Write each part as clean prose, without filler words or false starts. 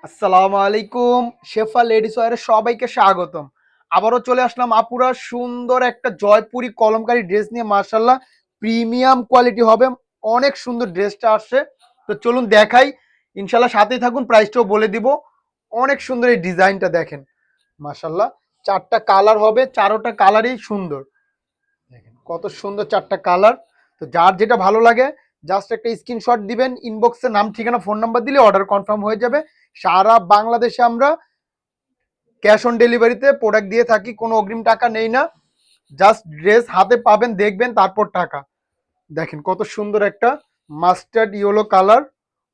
আসসালামু আলাইকুম। শেফা লেডিস ওয়্যারে সবাইকে স্বাগতম। আবারও চলে আসলাম আপুরা সুন্দর একটা জয়পুরি কলমকারী ড্রেস নিয়ে। মাশাআল্লাহ প্রিমিয়াম কোয়ালিটি হবে, অনেক সুন্দর ড্রেসটা আসছে। তো চলুন দেখাই, ইনশাআল্লাহ সাথেই থাকুন, প্রাইসটাও বলে দিব। অনেক সুন্দর এই ডিজাইনটা দেখেন, মাশাআল্লাহ চারটা কালার হবে, চারোটা কালারই সুন্দর। দেখেন কত সুন্দর চারটা কালার। তো যার যেটা ভালো লাগে জাস্ট একটা স্ক্রিনশট দিবেন, ইনবক্সে নাম ঠিকানা ফোন নাম্বার দিলে অর্ডার কনফার্ম হয়ে যাবে। সারা বাংলাদেশে আমরা ক্যাশ অন ডেলিভারিতে প্রোডাক্ট দিয়ে থাকি, কোনো অগ্রিম টাকা নেই না। জাস্ট ড্রেস হাতে পাবেন, দেখবেন, তারপর টাকা। দেখেন কত সুন্দর একটা মাস্টার্ড ইয়েলো কালার,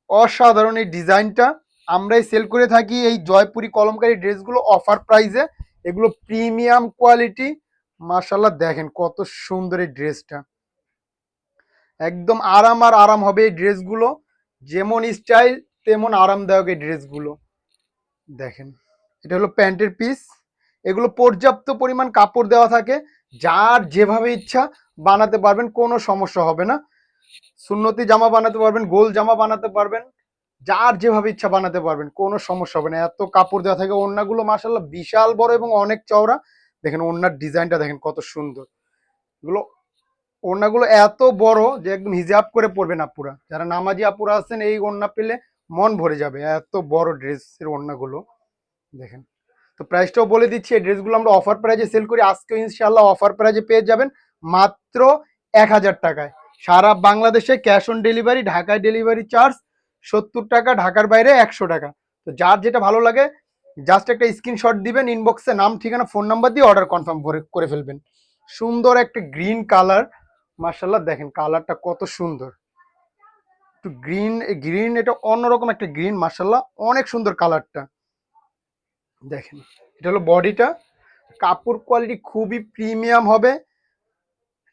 অসাধারণ এই ডিজাইনটা। আমরাই সেল করে থাকি এই জয়পুরি কলমকারী ড্রেসগুলো অফার প্রাইসে। এগুলো প্রিমিয়াম কোয়ালিটি। মাশাআল্লাহ দেখেন কত সুন্দর এই ড্রেসটা, একদম আরাম আর আরাম হবে এই ড্রেসগুলো। যেমন স্টাইল তেমন আরামদায়ক এই ড্রেসগুলো। দেখেন এটা হলো প্যান্টের পিস। এগুলো পর্যাপ্ত পরিমাণ কাপড় দেওয়া থাকে, যার যেভাবে ইচ্ছা বানাতে পারবেন, কোনো সমস্যা হবে না। সুন্নতি জামা বানাতে পারবেন, গোল জামা বানাতে পারবেন, যার যেভাবে ইচ্ছা বানাতে পারবেন, কোনো সমস্যা হবে না। এত কাপড় দেওয়া থাকে। ওড়নাগুলো মাশাআল্লাহ বিশাল বড় এবং অনেক চওড়া। দেখেন ওড়নার ডিজাইনটা দেখেন কত সুন্দর। এগুলো ওড়নাগুলো এত বড় যে একদম হিজাব করে পরবেন আপুরা। যারা নামাজি আপুরা আছেন এই ওড়না পেলে মন ভরে যাবে, এত বড় ড্রেসের ওড়নাগুলো দেখেন। তো প্রাইসটাও বলে দিচ্ছি, এই ড্রেসগুলো আমরা অফার প্রাইজে সেল করি। আজকে ইনশাআল্লাহ অফার প্রাইজে পেয়ে যাবেন মাত্র 1000 টাকায়। সারা বাংলাদেশে ক্যাশ অন ডেলিভারি, ঢাকায় ডেলিভারি চার্জ 70 টাকা, ঢাকার বাইরে 100 টাকা। তো যার যেটা ভালো লাগে জাস্ট একটা স্ক্রিনশট দিবেন, ইনবক্সে নাম ঠিকানা ফোন নাম্বার দিয়ে অর্ডার কনফার্ম করে ফেলবেন। সুন্দর একটা গ্রিন কালার, মার্শাল্লাহ দেখেন কালারটা কত সুন্দর। একটু গ্রিন গ্রিন, এটা অন্যরকম একটা গ্রিন, মার্শাল্লাহ অনেক সুন্দর কালারটা। দেখেন এটা হলো বডিটা। কাপড় কোয়ালিটি খুবই প্রিমিয়াম হবে।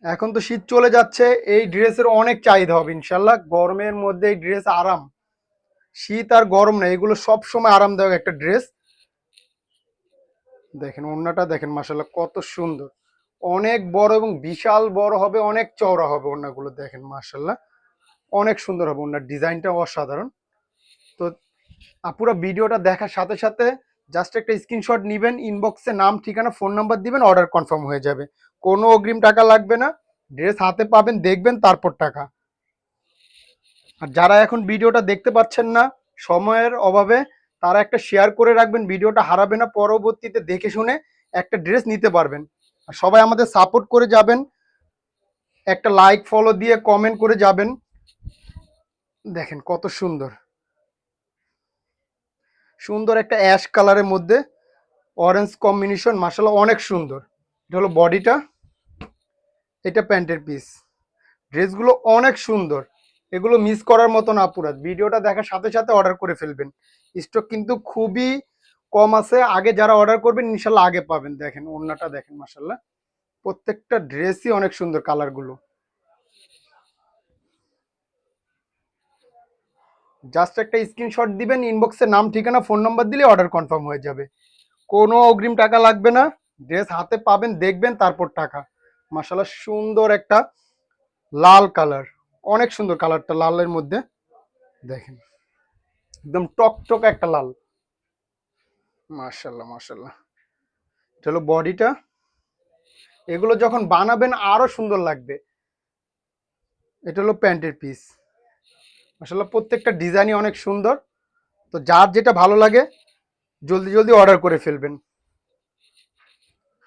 এখন তো শীত চলে যাচ্ছে, এই ড্রেসের অনেক চাহিদা হবে ইনশাল্লাহ। গরমের মধ্যে এই ড্রেস আরাম, শীত আর গরম না, এগুলো সব সময় আরামদায়ক একটা ড্রেস। দেখেন ওড়নাটা দেখেন মাশাল্লাহ কত সুন্দর, অনেক বড় এবং বিশাল বড় হবে, অনেক চওড়া হবে ওড়নাগুলো। দেখেন মাশাল্লাহ অনেক সুন্দর হবে, ওড়নার ডিজাইনটা অসাধারণ। তো আপুরা ভিডিওটা দেখার সাথে সাথে জাস্ট একটা স্ক্রিনশট নিবেন, ইনবক্সে নাম ঠিকানা ফোন নাম্বার দিবেন, অর্ডার কনফার্ম হয়ে যাবে। কোনো অগ্রিম টাকা লাগবে না, ড্রেস হাতে পাবেন, দেখবেন, তারপর টাকা। আর যারা এখন ভিডিওটা দেখতে পাচ্ছেন না সময়ের অভাবে, তারা একটা শেয়ার করে রাখবেন, ভিডিওটা হারাবে না, পরবর্তীতে দেখে শুনে একটা ড্রেস নিতে পারবেন। আর সবাই আমাদের সাপোর্ট করে যাবেন, একটা লাইক ফলো দিয়ে কমেন্ট করে যাবেন। দেখেন কত সুন্দর, সুন্দর একটা অ্যাশ কালারের মধ্যে অরেঞ্জ কম্বিনেশন, মাশাআল্লাহ অনেক সুন্দর। এটা হলো বডিটা, এটা প্যান্টের পিস। ড্রেসগুলো অনেক সুন্দর, এগুলো মিস করার মতো না পুরা। ভিডিওটা দেখার সাথে সাথে অর্ডার করে ফেলবেন, স্টক কিন্তু খুবই কম আছে। আগে যারা অর্ডার করবেন ইনশাল্লাহ আগে পাবেন। দেখেন ওড়নাটা দেখেন মাশাআল্লাহ, প্রত্যেকটা ড্রেসই অনেক সুন্দর কালারগুলো। জাস্ট একটা স্ক্রিনশট দিবেন, ইনবক্সে নাম ঠিকানা ফোন নাম্বার দিলে অর্ডার কনফার্ম হয়ে যাবে। কোনো অগ্রিম টাকা লাগবে না, ড্রেস হাতে পাবেন, দেখবেন, তারপর টাকা। মাশাআল্লাহ সুন্দর একটা লাল কালার, অনেক সুন্দর কালারটা লালের মধ্যে। দেখেন একদম টকটক একটা লাল, মাশাআল্লাহ মাশাআল্লাহ। এটা হলো বডিটা। এগুলো যখন বানাবেন আরো সুন্দর লাগবে। এটা হলো প্যান্টের পিস। মাশাআল্লাহ প্রত্যেকটা ডিজাইনই অনেক সুন্দর। তো যার যেটা ভালো লাগে জলদি জলদি অর্ডার করে ফেলবেন।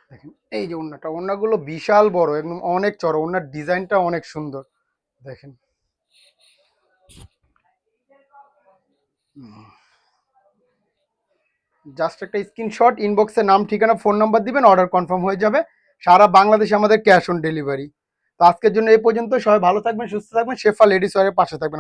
দেখেন এই যে ওড়নাটা, ওড়নাগুলো বিশাল বড়, একদম অনেক চড়া, ওড়নার ডিজাইনটা অনেক সুন্দর। দেখেন জাস্ট একটা স্ক্রিনশট, ইনবক্সে নাম ঠিকানা ফোন নাম্বার দিবেন, অর্ডার কনফার্ম হয়ে যাবে। সারা বাংলাদেশে আমাদের ক্যাশ অন ডেলিভারি। তো আজকের জন্য এই পর্যন্ত। সবাই ভালো থাকবেন, সুস্থ থাকবেন, শেফা লেডিস ওয়্যারের পাশে থাকবেন।